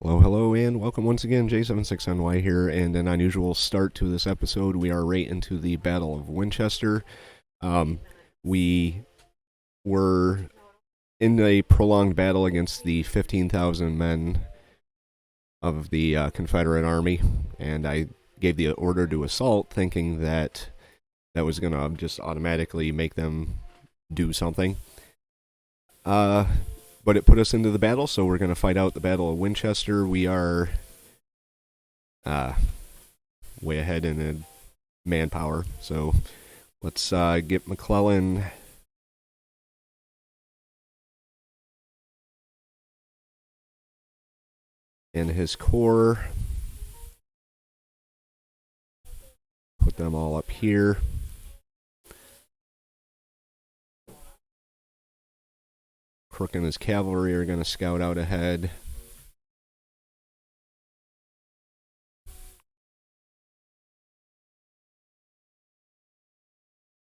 Hello, hello, and welcome once again. J76NY here, and an unusual start to this episode. We are right into the Battle of Winchester. We were in a prolonged battle against the 15,000 men of the Confederate Army, and I gave the order to assault, thinking that that was going to just automatically make them do something. But it put us into the battle, so we're going to fight out the Battle of Winchester. We are way ahead in manpower, so let's get McClellan and his corps. Put them all up here. Crook and his cavalry are going to scout out ahead.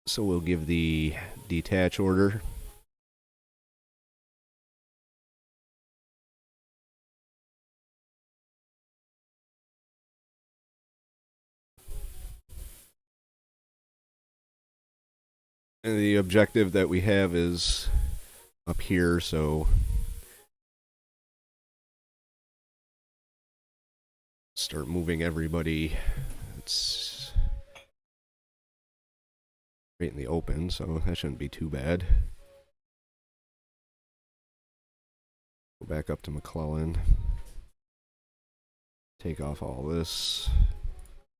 So we'll give the detach order. And the objective that we have is up here, so start moving everybody. It's right in the open, so that shouldn't be too bad. Go back up to McClellan. Take off all this.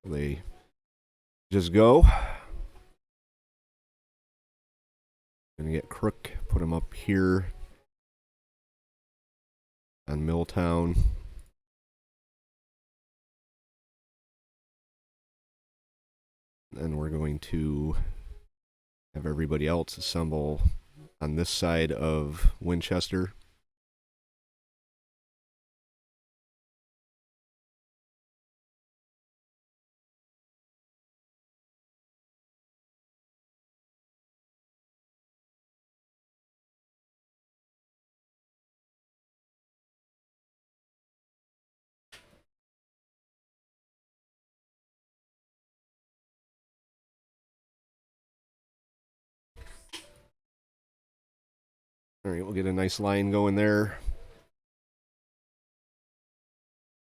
They just go. Gonna get Crook, put him up here on Milltown. And we're going to have everybody else assemble on this side of Winchester. Alright, we'll get a nice line going there.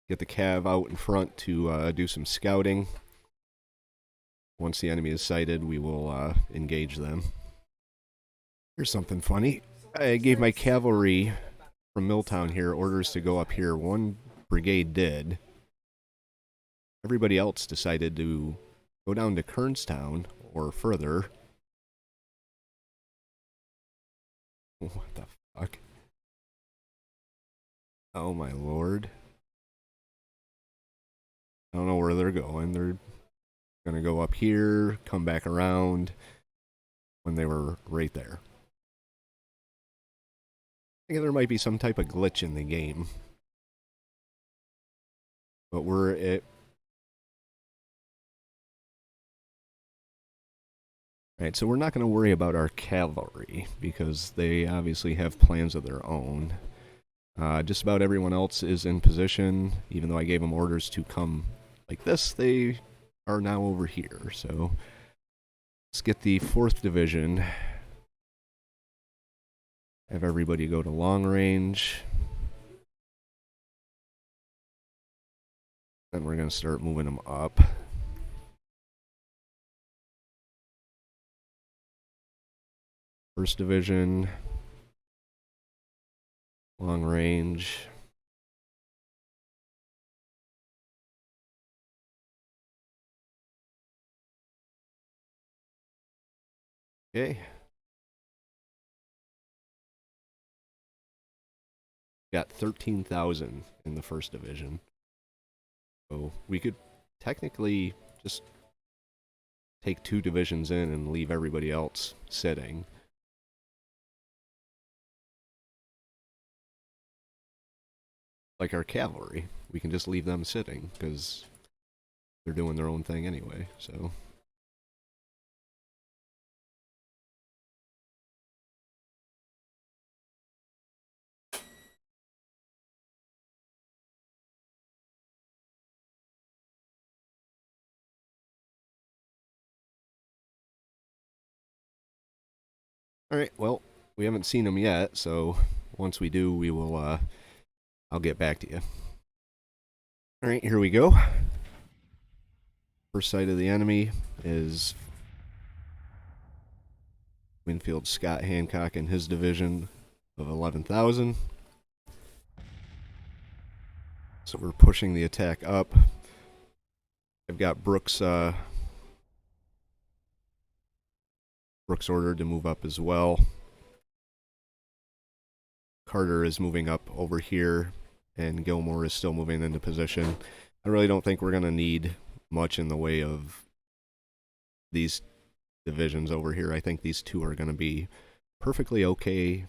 Get the cav out in front to do some scouting. Once the enemy is sighted, we will engage them. Here's something funny. I gave my cavalry from Milltown here orders to go up here. One brigade did. Everybody else decided to go down to Kernstown or further. What the fuck? Oh my lord. I don't know where they're going. They're gonna go up here, come back around when they were right there. I think there might be some type of glitch in the game. But we're at... Alright, so we're not going to worry about our cavalry, because they obviously have plans of their own. Just about everyone else is in position. Even though I gave them orders to come like this, they are now over here. So let's get the 4th Division. Have everybody go to long range. Then we're going to start moving them up. First Division, long range. Okay. Got 13,000 in the First Division. So we could technically just take 2 divisions in and leave everybody else sitting. Like our cavalry, we can just leave them sitting because they're doing their own thing anyway, so Alright, well, we haven't seen them yet, so once we do, we will, I'll get back to you. Alright, here we go. First sight of the enemy is Winfield Scott Hancock and his division of 11,000. So we're pushing the attack up. I've got Brooks ordered to move up as well. Carter is moving up over here, and Gilmore is still moving into position. I really don't think we're going to need much in the way of these divisions over here. I think these two are going to be perfectly okay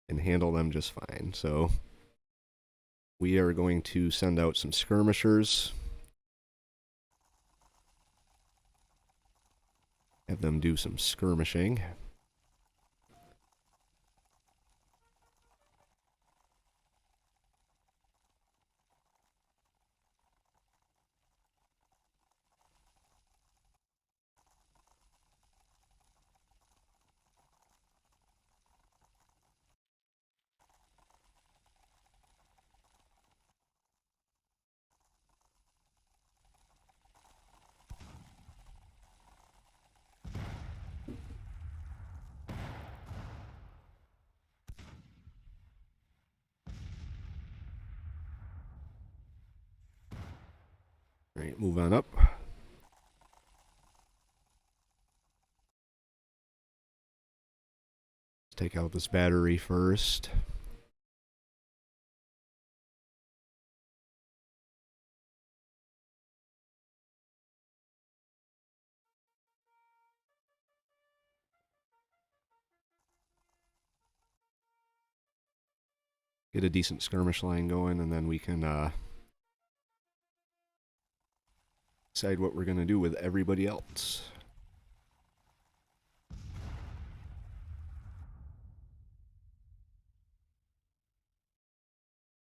and handle them just fine. So we are going to send out some skirmishers. Have them do some skirmishing. All right, move on up. Let's take out this battery first. Get a decent skirmish line going, and then we can decide what we're going to do with everybody else.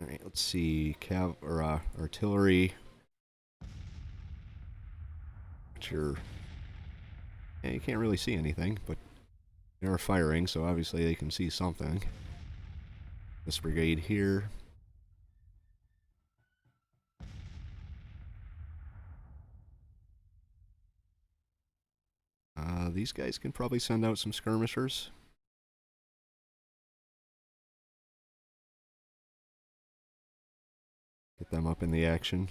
All right, let's see. Artillery. Which you can't really see anything, but they are firing, so obviously they can see something. This brigade here. These guys can probably send out some skirmishers. Get them up in the action.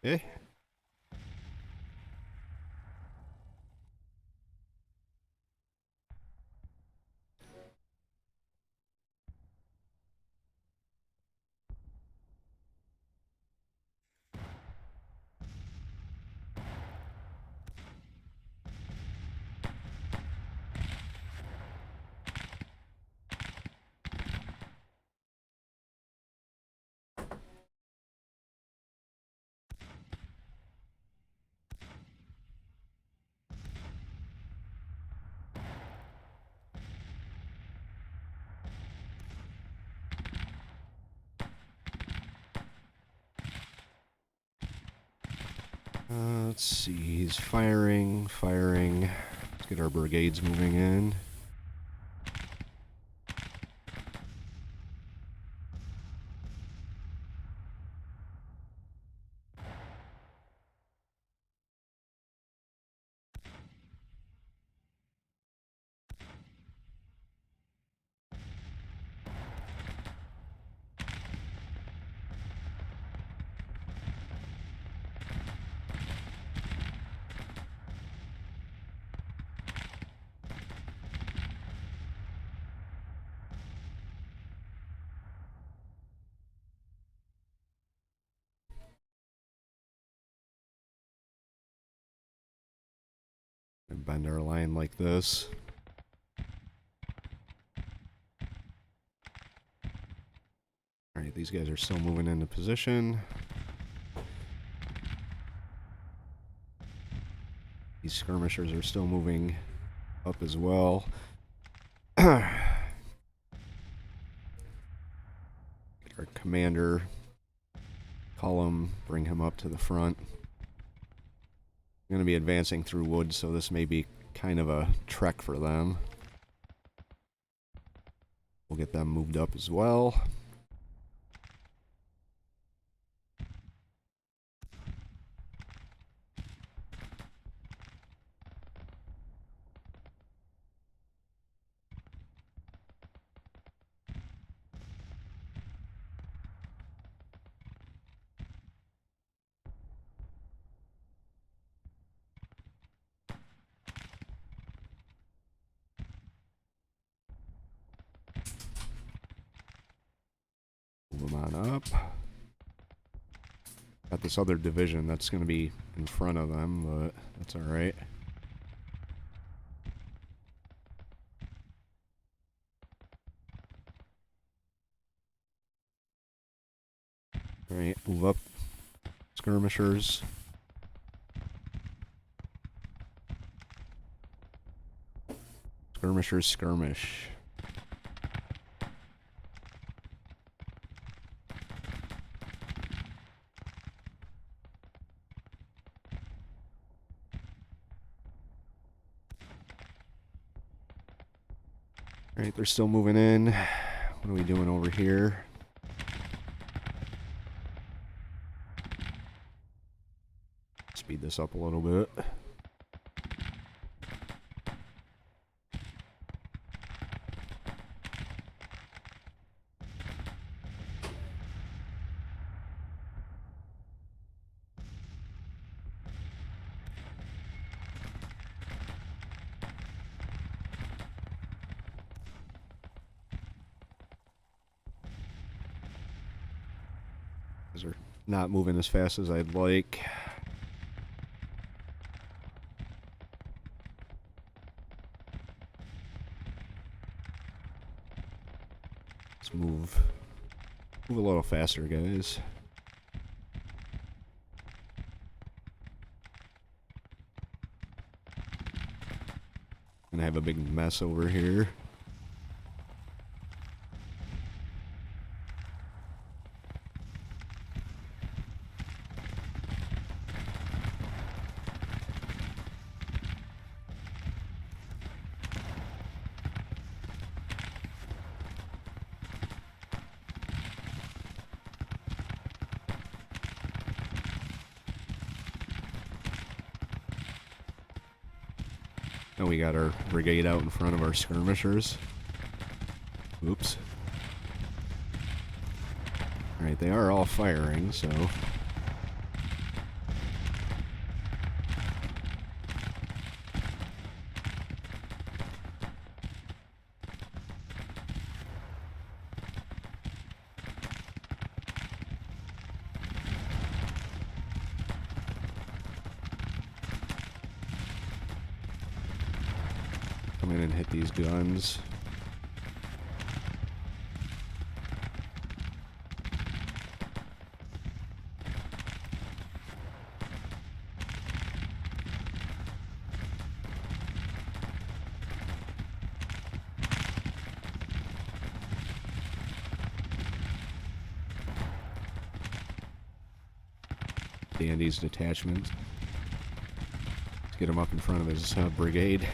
Eh? Let's see, he's firing. Let's get our brigades moving in. bend our line like this. Alright, these guys are still moving into position. These skirmishers are still moving up as well. Get our commander, call him, bring him up to the front. I'm going to be advancing through woods, so this may be kind of a trek for them. We'll get them moved up as well. Move them on up. Got this other division that's going to be in front of them, but that's alright. Alright, move up. Skirmishers. Skirmishers skirmish. Alright, they're still moving in. What are we doing over here? Speed this up a little bit. These are not moving as fast as I'd like. Let's move a little faster, guys. Gonna have a big mess over here. And we got our brigade out in front of our skirmishers. Oops. Alright, they are all firing, so... Come in and hit these guns. Dandy's detachment. Let's get him up in front of his brigade.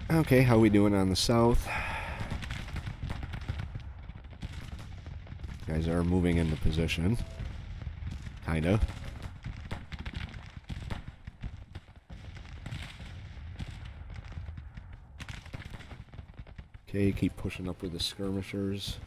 Okay, how we doing on the south? Guys are moving into position. Kinda. Okay, keep pushing up with the skirmishers.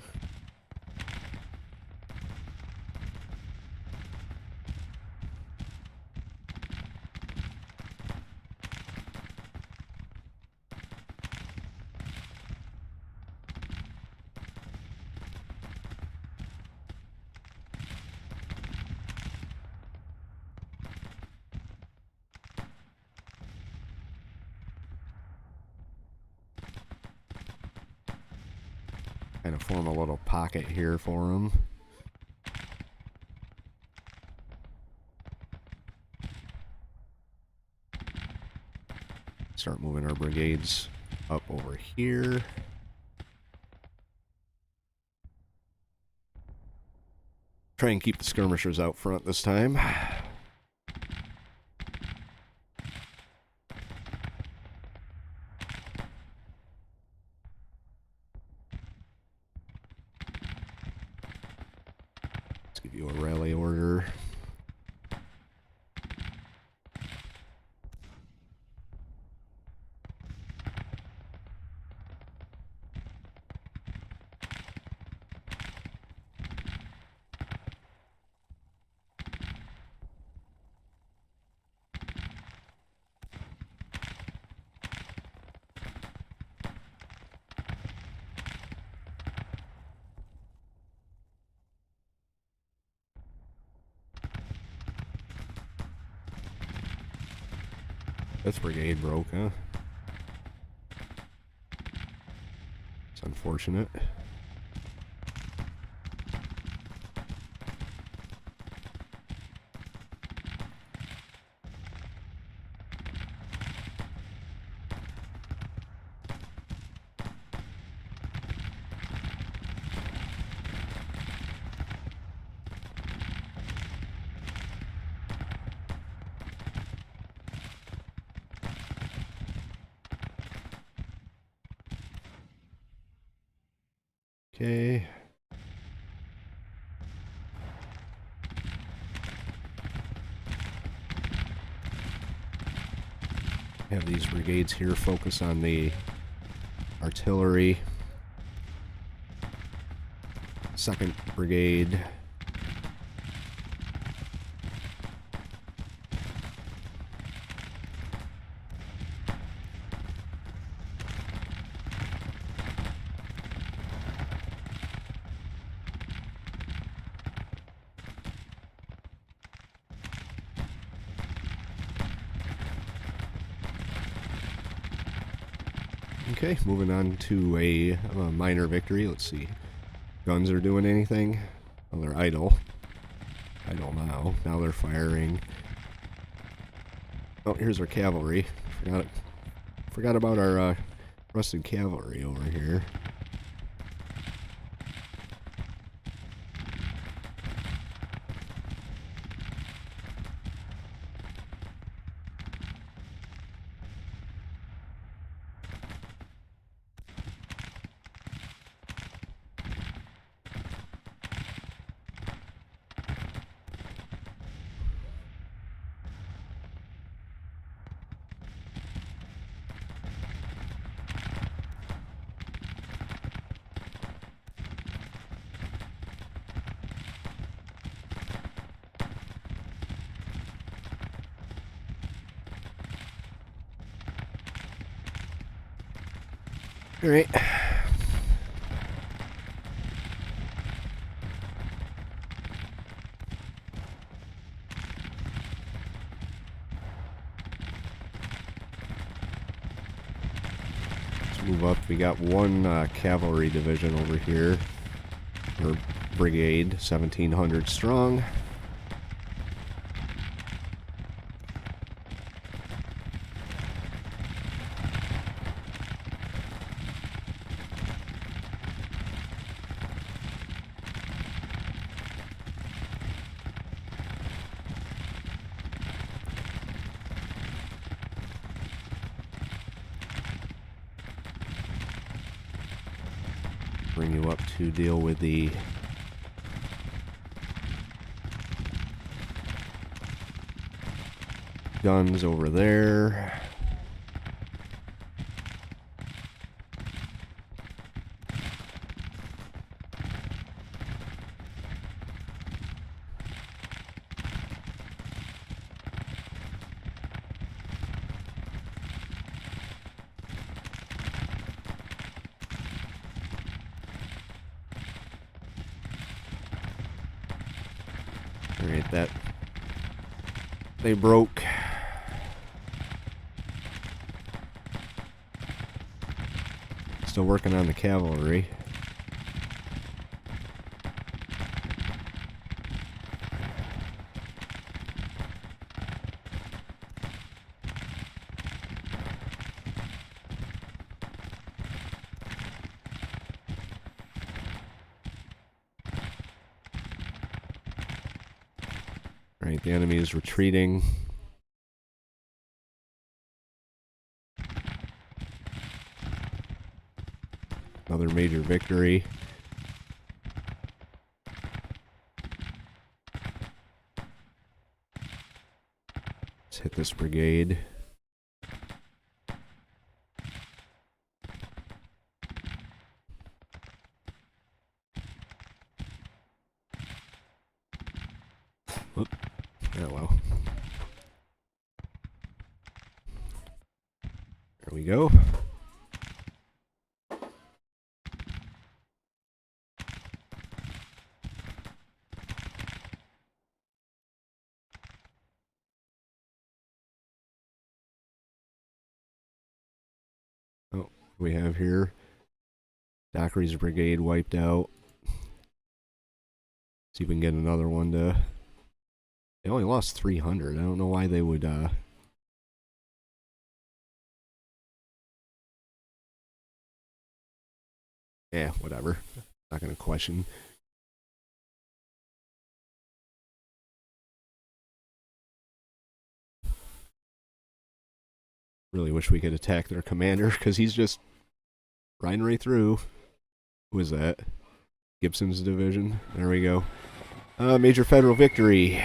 kind of form a little pocket here for them. Start moving our brigades up over here. Try and keep the skirmishers out front this time. Let's give you a rally order. This brigade broke, huh? It's unfortunate. Okay. Have these brigades here focus on the artillery. 2nd Brigade. Okay, moving on to a minor victory. Let's see. Guns are doing anything? Oh, they're idle. Idle now. Now they're firing. Oh, here's our cavalry. Forgot about our rusted cavalry over here. All right. Let's move up. We got one cavalry division over here, or brigade, 1,700 strong. Bring you up to deal with the guns over there. Alright, that they broke. Still working on the cavalry. Alright, the enemy is retreating. Another major victory. Let's hit this brigade. Whoop. Oh well. There we go. Oh, what do we have here? Dockery's brigade wiped out. See if we can get another one to... They only lost 300. I don't know why they would, Yeah, whatever. Not gonna question. Really wish we could attack their commander, because he's just riding right through. Who is that? Gibson's division. There we go. Major federal victory.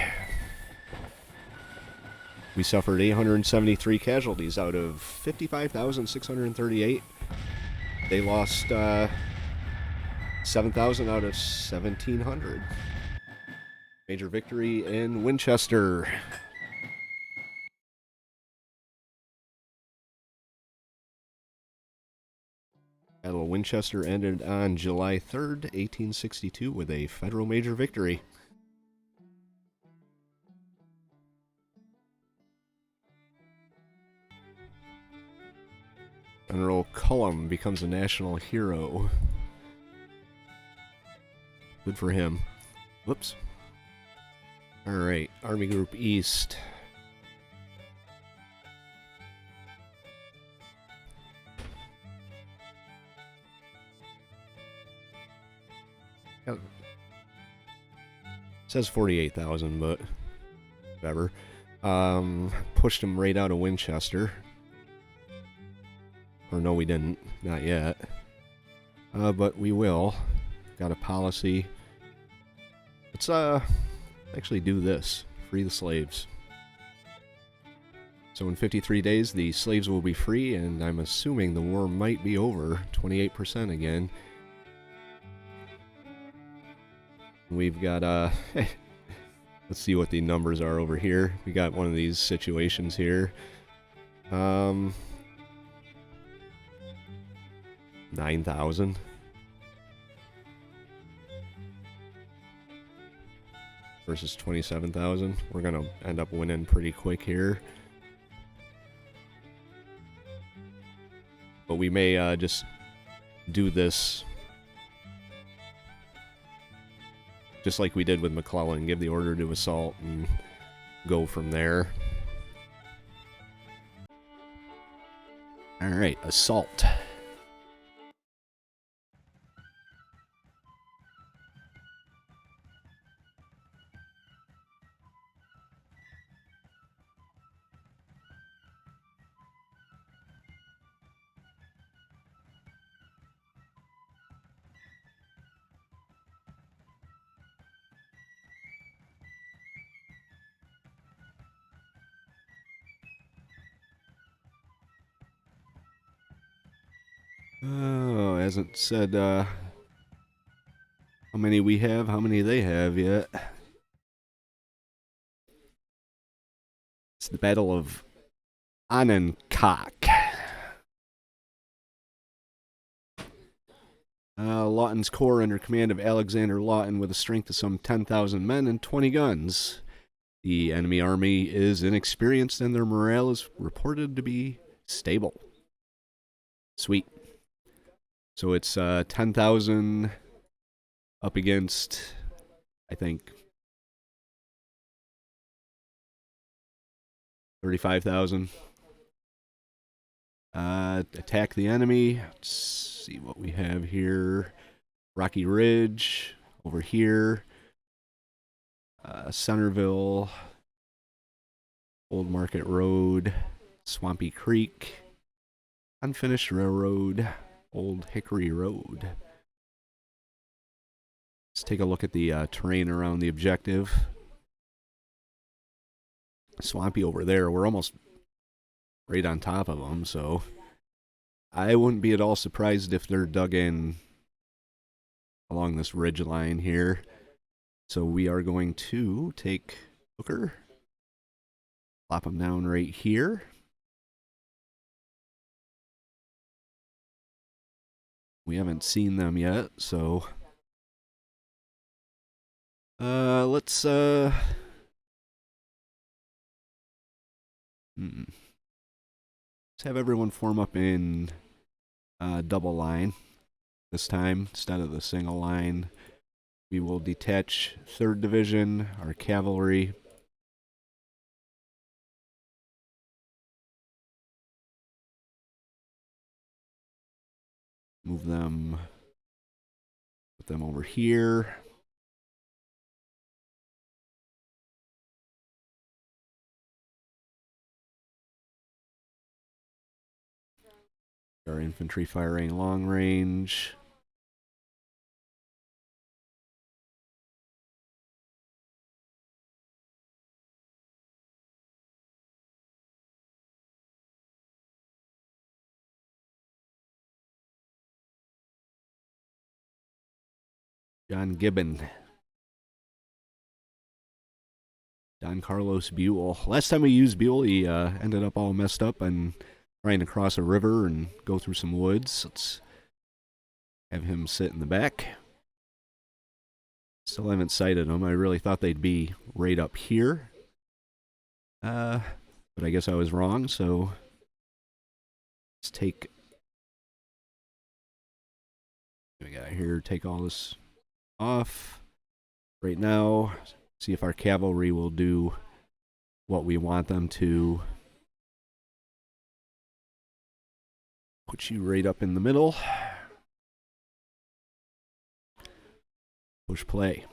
We suffered 873 casualties out of 55,638. They lost 7,000 out of 1,700. Major victory in Winchester. Battle of Winchester ended on July 3rd, 1862 with a federal major victory. General Cullum becomes a national hero. Good for him. Whoops. Alright, Army Group East. It says 48,000, but whatever. Pushed him right out of Winchester. Or no, we didn't. Not yet. But we will. Got a policy. Let's actually do this. Free the slaves. So in 53 days, the slaves will be free, and I'm assuming the war might be over. 28% again. We've got, let's see what the numbers are over here. We got one of these situations here. 9,000. Versus 27,000. We're gonna end up winning pretty quick here. But we may just do this just like we did with McClellan. Give the order to assault and go from there. Alright, assault. Oh, hasn't said how many we have, how many they have yet. It's the Battle of Onancock. Lawton's corps under command of Alexander Lawton with a strength of some 10,000 men and 20 guns. The enemy army is inexperienced and their morale is reported to be stable. Sweet. So it's 10,000 up against, I think, 35,000. Attack the enemy. Let's see what we have here. Rocky Ridge over here. Centerville. Old Market Road, Swampy Creek, Unfinished Railroad, Old Hickory Road. Let's take a look at the terrain around the objective. Swampy over there. We're almost right on top of them, so I wouldn't be at all surprised if they're dug in along this ridge line here. So we are going to take Hooker, plop them down right here. We haven't seen them yet, so let's have everyone form up in double line this time instead of the single line. We will detach 3rd Division, our cavalry. Move them, put them over here. Our infantry firing long range. John Gibbon. Don Carlos Buell. Last time we used Buell, he ended up all messed up and trying to cross a river and go through some woods. Let's have him sit in the back. Still haven't sighted them. I really thought they'd be right up here. But I guess I was wrong, so let's take... What we got here, take all this off right now. See if our cavalry will do what we want them to. Put you right up in the middle. Push play.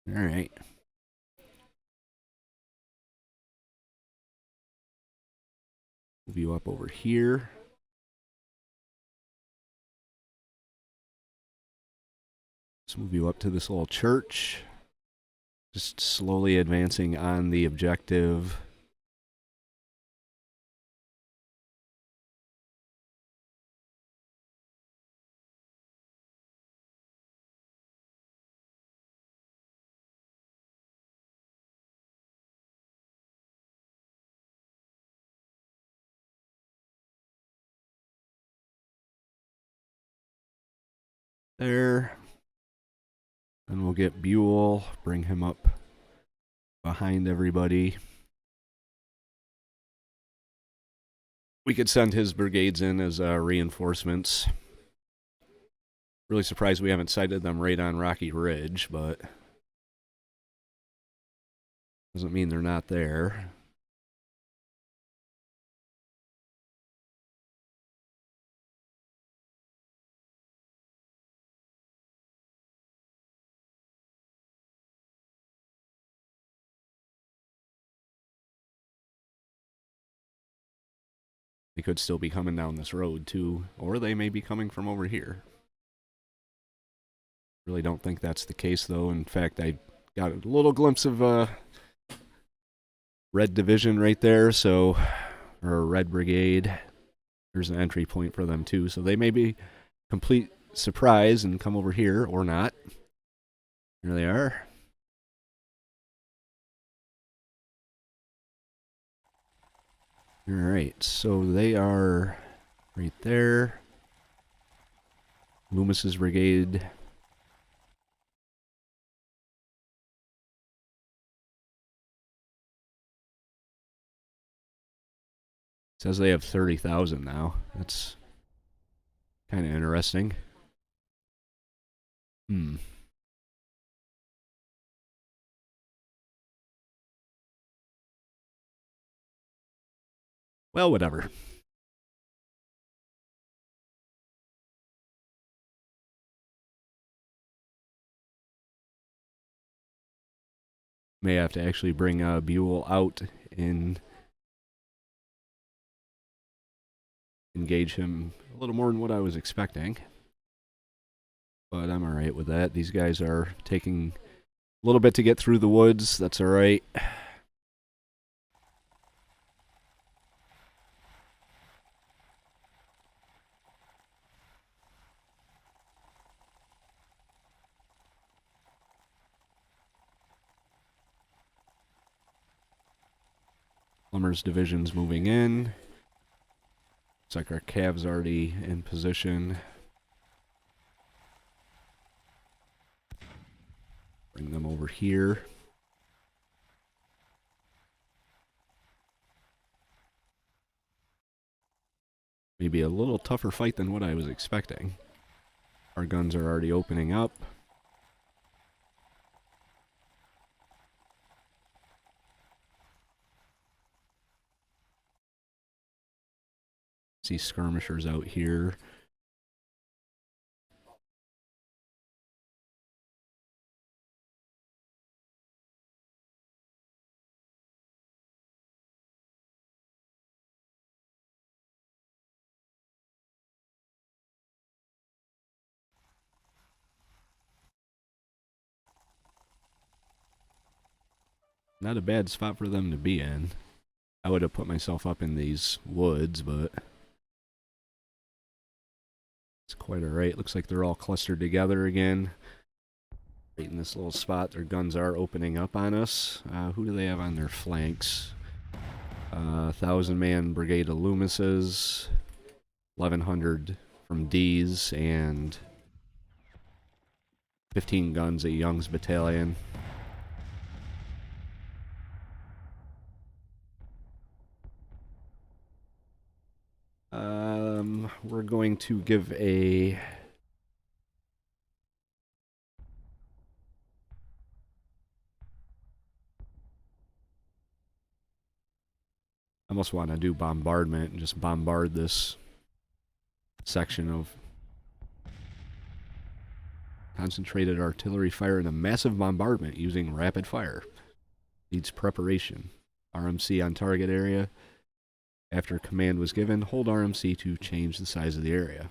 All right. Move you up over here. Let's move you up to this little church. Just slowly advancing on the objective. There. And we'll get Buell, bring him up behind everybody. We could send his brigades in as reinforcements. Really surprised we haven't sighted them right on Rocky Ridge, but doesn't mean they're not there. They could still be coming down this road, too. Or they may be coming from over here. Really don't think that's the case, though. In fact, I got a little glimpse of Red Division right there, so... Or a Red Brigade. There's an entry point for them, too. So they may be complete surprise and come over here, or not. Here they are. Alright, so they are right there. Loomis's brigade. Says they have 30,000 now. That's kind of interesting. Well, whatever. May have to actually bring Buell out and engage him a little more than what I was expecting. But I'm alright with that. These guys are taking a little bit to get through the woods. That's alright. Plummer's division's moving in. Looks like our Cav's already in position. Bring them over here. Maybe a little tougher fight than what I was expecting. Our guns are already opening up. See skirmishers out here. Not a bad spot for them to be in. I would have put myself up in these woods, but it's quite alright. Looks like they're all clustered together again. Right in this little spot, their guns are opening up on us. Who do they have on their flanks? 1,000-man Brigade of Loomis's, 1,100 from D's, and 15 guns at Young's Battalion. We're going to give a... I almost want to do bombardment and just bombard this section of concentrated artillery fire in a massive bombardment using rapid fire. Needs preparation. RMC on target area. After command was given, hold RMC to change the size of the area.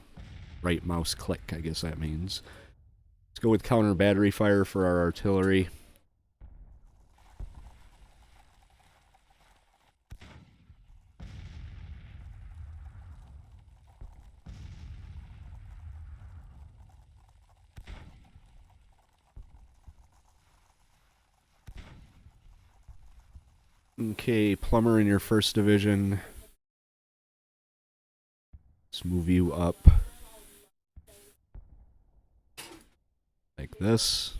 Right mouse click, I guess that means. Let's go with counter battery fire for our artillery. Okay, Plummer in your first division. Let's move you up like this.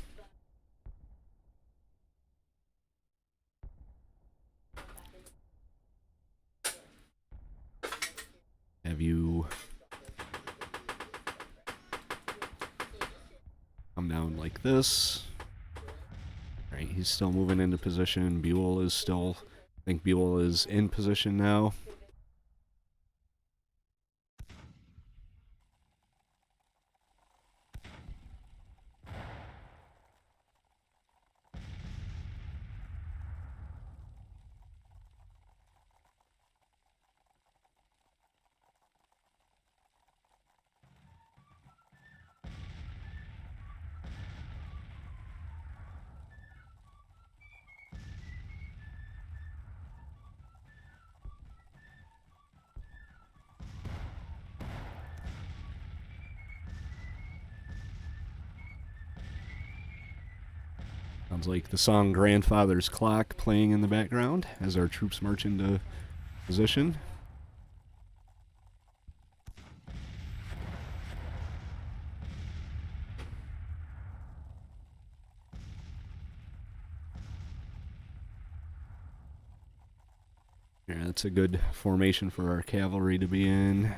Have you come down like this. Right, he's still moving into position. Buell is still, I think Buell is in position now. Sounds like the song Grandfather's Clock playing in the background as our troops march into position. Yeah, that's a good formation for our cavalry to be in.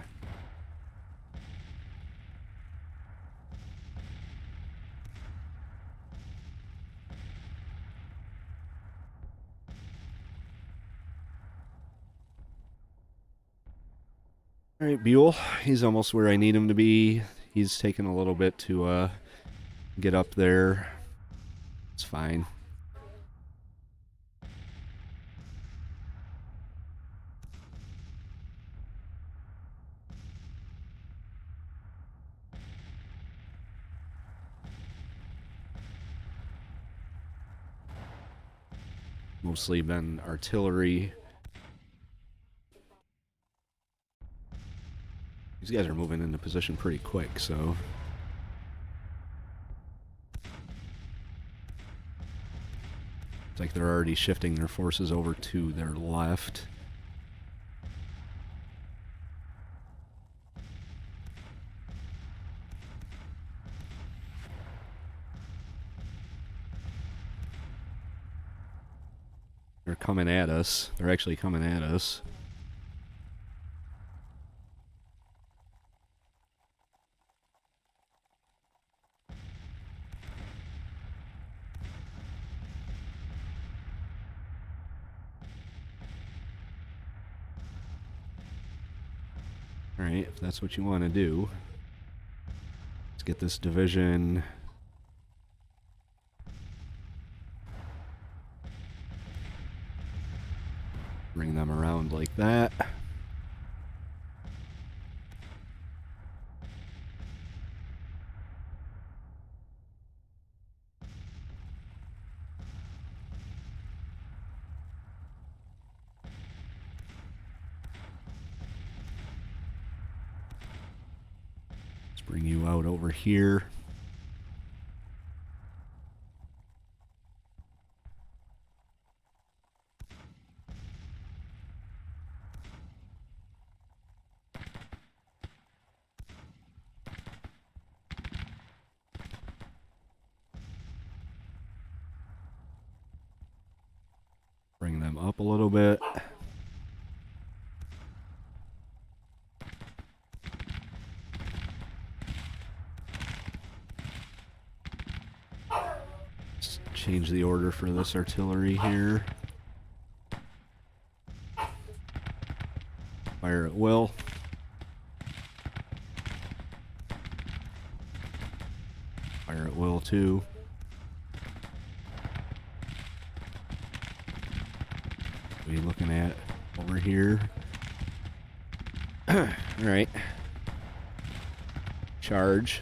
Alright, Buell, he's almost where I need him to be. He's taken a little bit to get up there. It's fine. mostly been artillery. These guys are moving into position pretty quick, so... It's like they're already shifting their forces over to their left. They're coming at us. They're actually coming at us. Alright, if that's what you want to do. Let's get this division... Bring them around like that. Let's bring you out over here. Bring them up a little bit. Let's change the order for this artillery here. Fire at will. Fire at will too. What are you looking at over here? Alright. Charge.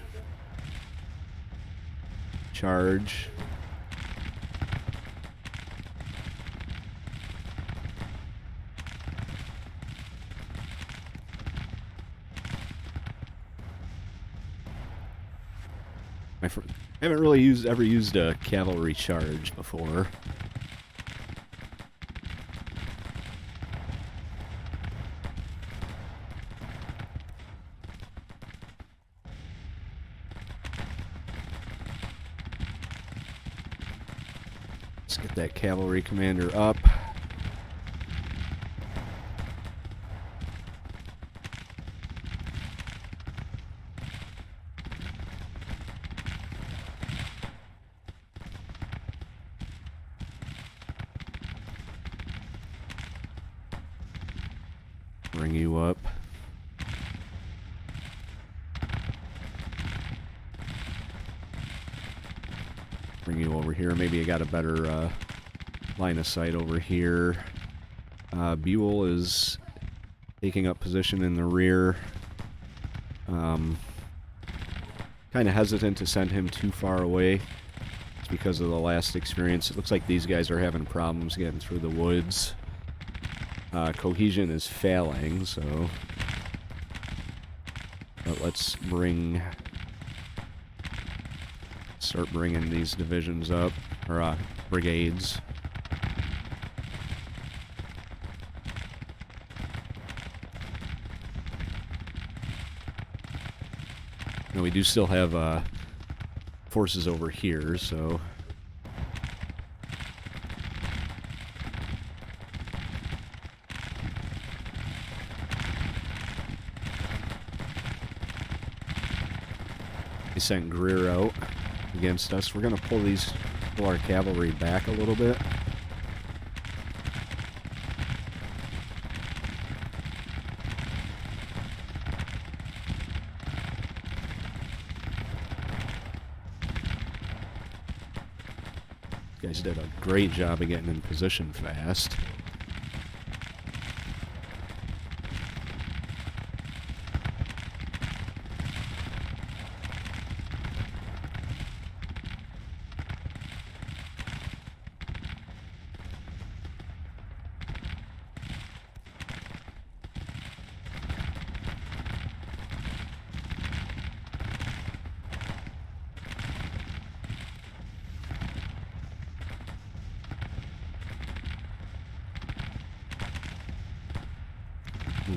Charge. I haven't really ever used a cavalry charge before. Let's get that cavalry commander up. Bring you up. Bring you over here. Maybe I got a better line of sight over here. Buell is taking up position in the rear. Kind of hesitant to send him too far away. It's because of the last experience. It looks like these guys are having problems getting through the woods. Cohesion is failing, so... But let's start bringing these divisions up, or brigades. Now we do still have forces over here, so... They sent Greer out against us. We're going to pull our cavalry back a little bit. You guys did a great job of getting in position fast.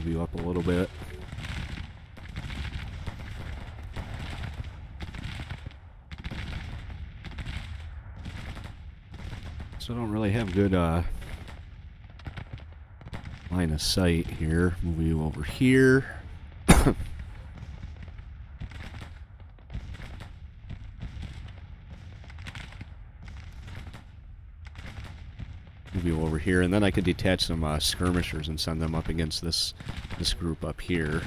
Move you up a little bit. So I don't really have good line of sight here. Move you over here. Move you over here, and then I could detach some skirmishers and send them up against this group up here.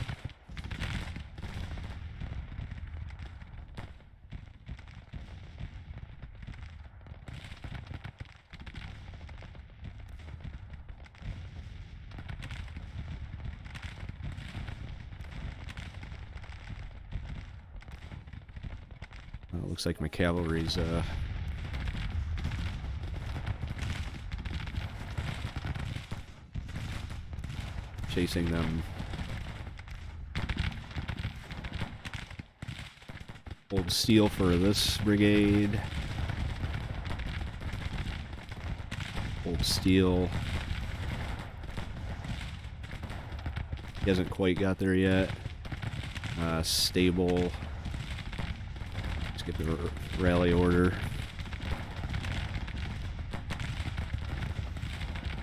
Looks like my cavalry's chasing them. Hold steel for this brigade. Hold steel. He hasn't quite got there yet. Stable. Let's get the rally order.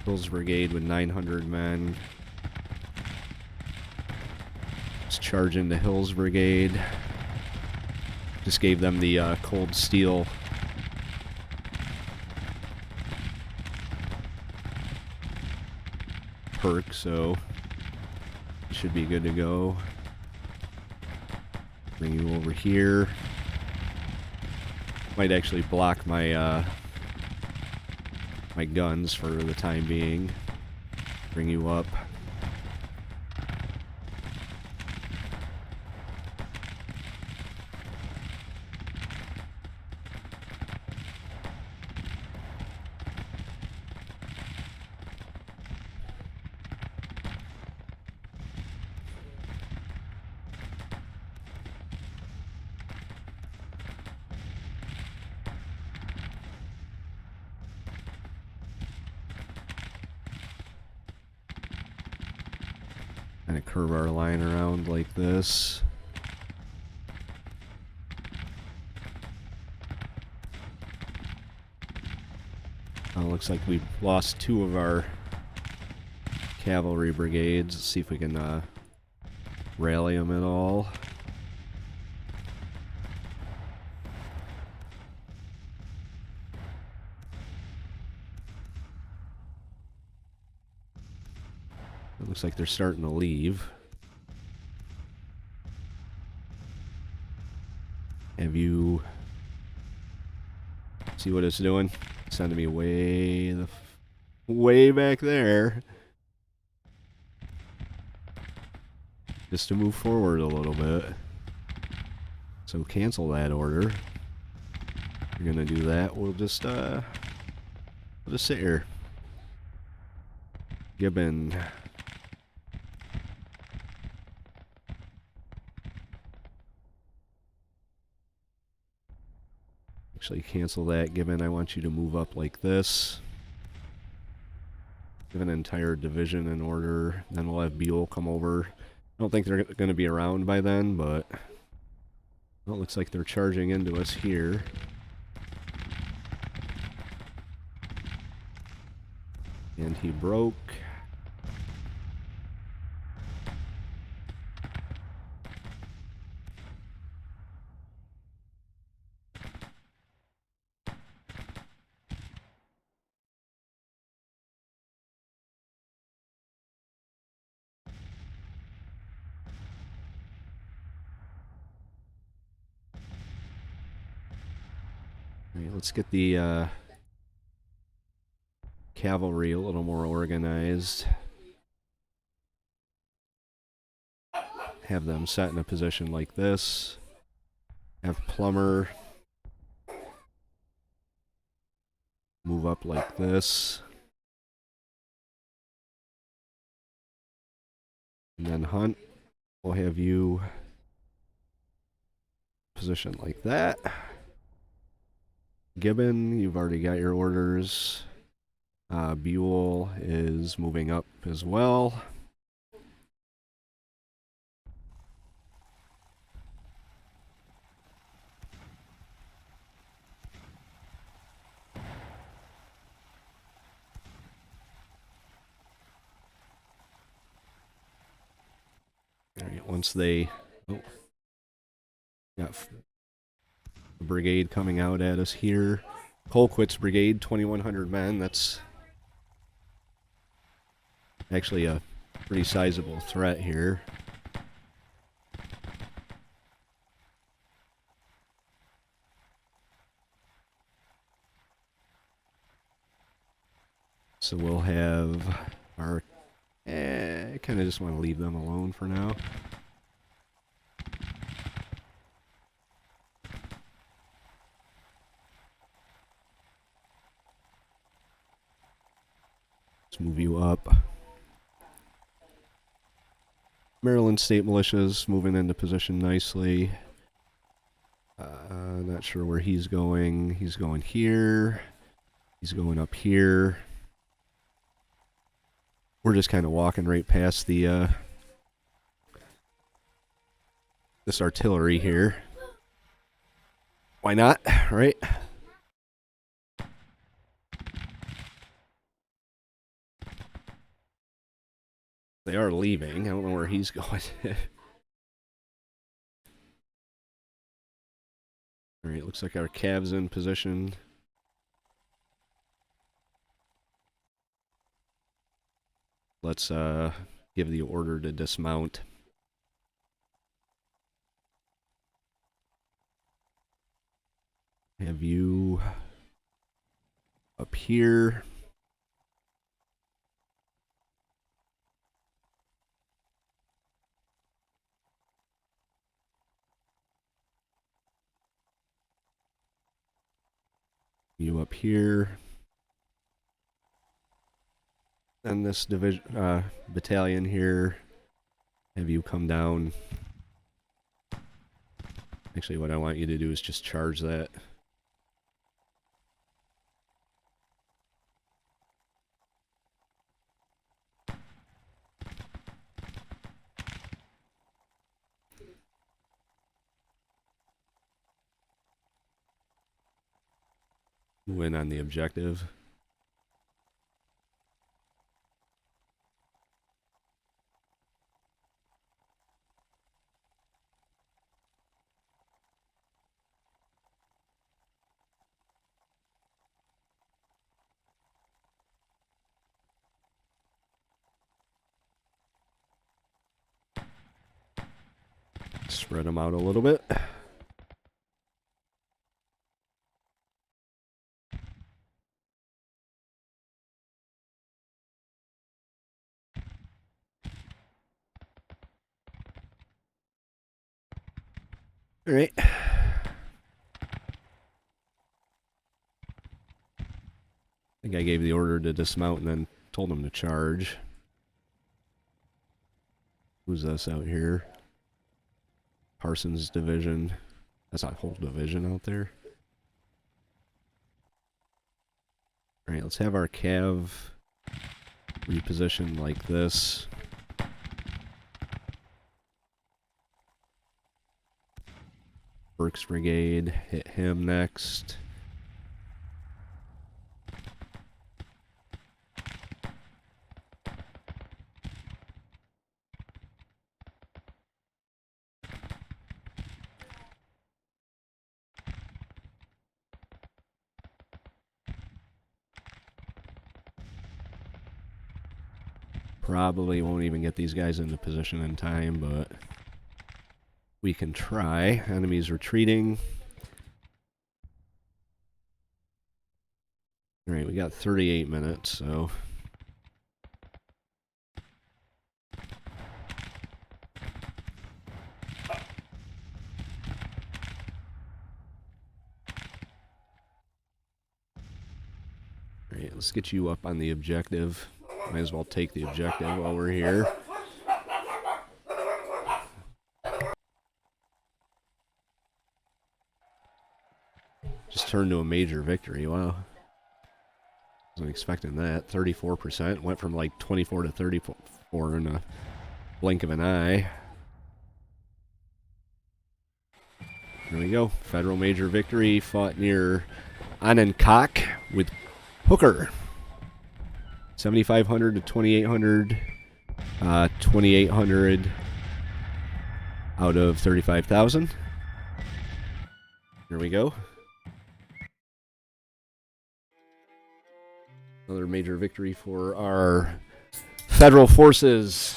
Hills Brigade with 900 men. Let's charge into Hills Brigade. Just gave them the cold steel perk, so should be good to go. Bring you over here. Might actually block my my guns for the time being. Bring you up. Kind of curve our line around like this. Looks like we've lost two of our cavalry brigades. Let's see if we can rally them at all. It looks like they're starting to leave. Have you... See what it's doing? Sending me way back there. Just to move forward a little bit. So cancel that order. If you're gonna do that, we'll just sit here. Gibbon. Actually, cancel that. Gibbon, I want you to move up like this. Give an entire division in order. Then we'll have Buell come over. I don't think they're going to be around by then, but... Well, it looks like they're charging into us here. And he broke. Let's get the cavalry a little more organized. Have them set in a position like this. Have Plummer move up like this. And then Hunt, we'll have you position like that. Gibbon, you've already got your orders. Buell is moving up as well. Alright, once they... Oh, got a brigade coming out at us here. Colquitt's brigade, 2,100 men. That's actually a pretty sizable threat here. So we'll have our... I kind of just want to leave them alone for now. Let's move you up. Maryland State Militia's moving into position nicely. Not sure where he's going. He's going here. He's going up here. We're just kind of walking right past the this artillery here. Why not, right? They are leaving. I don't know where he's going. Alright, looks like our cav's in position. Let's give the order to dismount. Have you up here. You up here. And this division, battalion here, have you come down. Actually, what I want you to do is just charge that. Win on the objective. Spread them out a little bit. All right. I think I gave the order to dismount and then told them to charge. Who's this out here? Parsons' division. That's a whole division out there. Alright, let's have our cav repositioned like this. Burke's brigade, hit him next. Probably won't even get these guys into position in time, but we can try. Enemy's retreating. Alright, we got 38 minutes, so... Alright, let's get you up on the objective. Might as well take the objective while we're here. Just turned to a major victory. Wow. Wasn't expecting that. 34%. Went from like 24 to 34 in a blink of an eye. There we go. Federal major victory. Fought near Onancock with Hooker. 7,500 to 2,800. 2,800 out of 35,000. Here we go. Another major victory for our federal forces.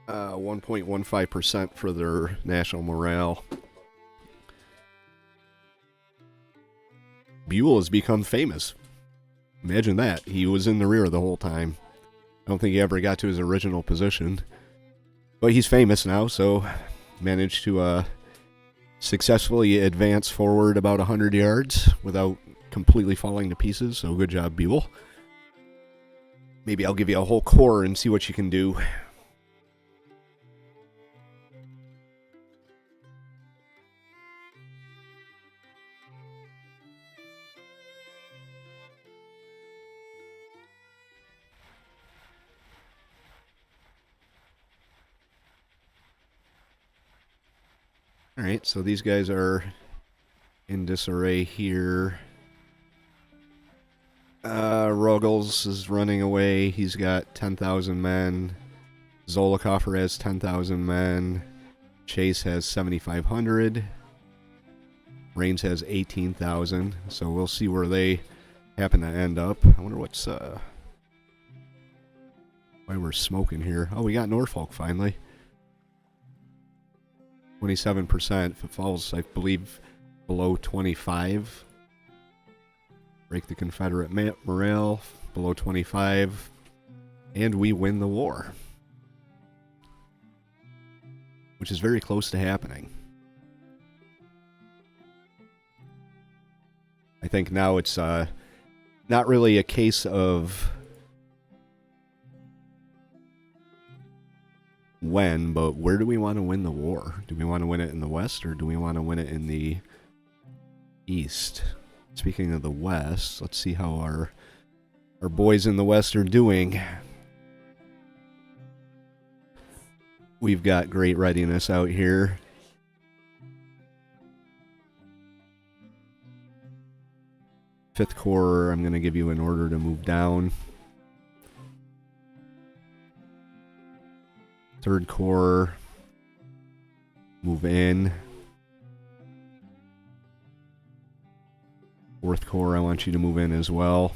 Uh, 1.15% for their national morale. Buell has become famous. Imagine that. He was in the rear the whole time. I don't think he ever got to his original position. But he's famous now, so managed to successfully advance forward about 100 yards without completely falling to pieces, so good job, Buell. Maybe I'll give you a whole corps and see what you can do. Alright, so these guys are in disarray here. Ruggles is running away. He's got 10,000 men. Zollicoffer has 10,000 men. Chase has 7,500. Rains has 18,000. So we'll see where they happen to end up. I wonder what's why we're smoking here. Oh, we got Norfolk finally. 27%. If it falls, I believe, below 25. Break the Confederate morale below 25. And we win the war. Which is very close to happening. I think now it's not really a case of when, but where do we want to win the war? Do we want to win it in the west, or do we want to win it in the east? Speaking of the west, let's see how our boys in the west are doing. We've got great readiness out here. Fifth Corps, I'm going to give you an order to move down. Third Corps, move in. Fourth Corps, I want you to move in as well.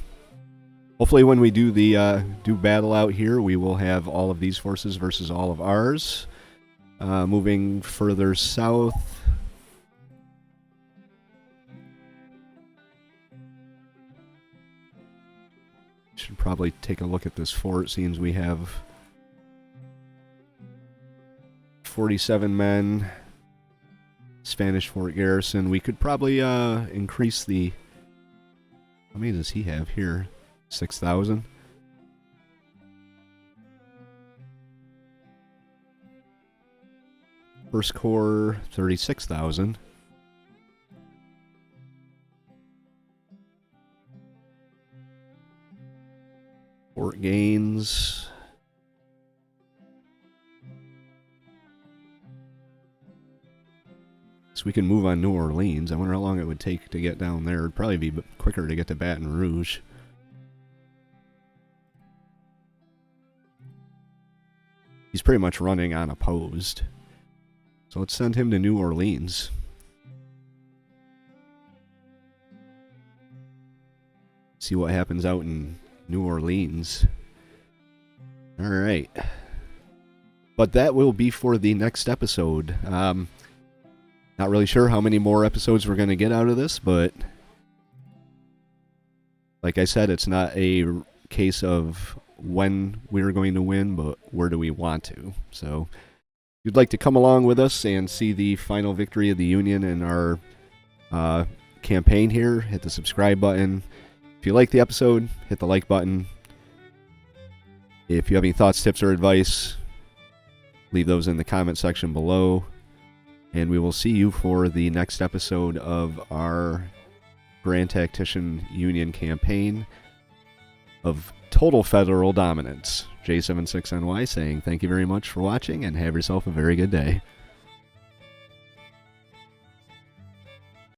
Hopefully when we do the do battle out here, we will have all of these forces versus all of ours. Moving further south. Should probably take a look at this fort, seems we have 47 men. Spanish fort garrison. We could probably increase the... How many does he have here? 6,000? First Corps, 36,000. Fort Gaines. So we can move on New Orleans. I wonder how long it would take to get down there. It'd probably be quicker to get to Baton Rouge. He's pretty much running unopposed. So let's send him to New Orleans. See what happens out in New Orleans. Alright. But that will be for the next episode. Not really sure how many more episodes we're going to get out of this, but like I said, it's not a case of when we're going to win, but where do we want to. So if you'd like to come along with us and see the final victory of the Union in our campaign here, hit the subscribe button. If you like the episode, hit the like button. If you have any thoughts, tips, or advice, leave those in the comment section below. And we will see you for the next episode of our Grand Tactician Union campaign of total federal dominance. J76NY saying thank you very much for watching and have yourself a very good day.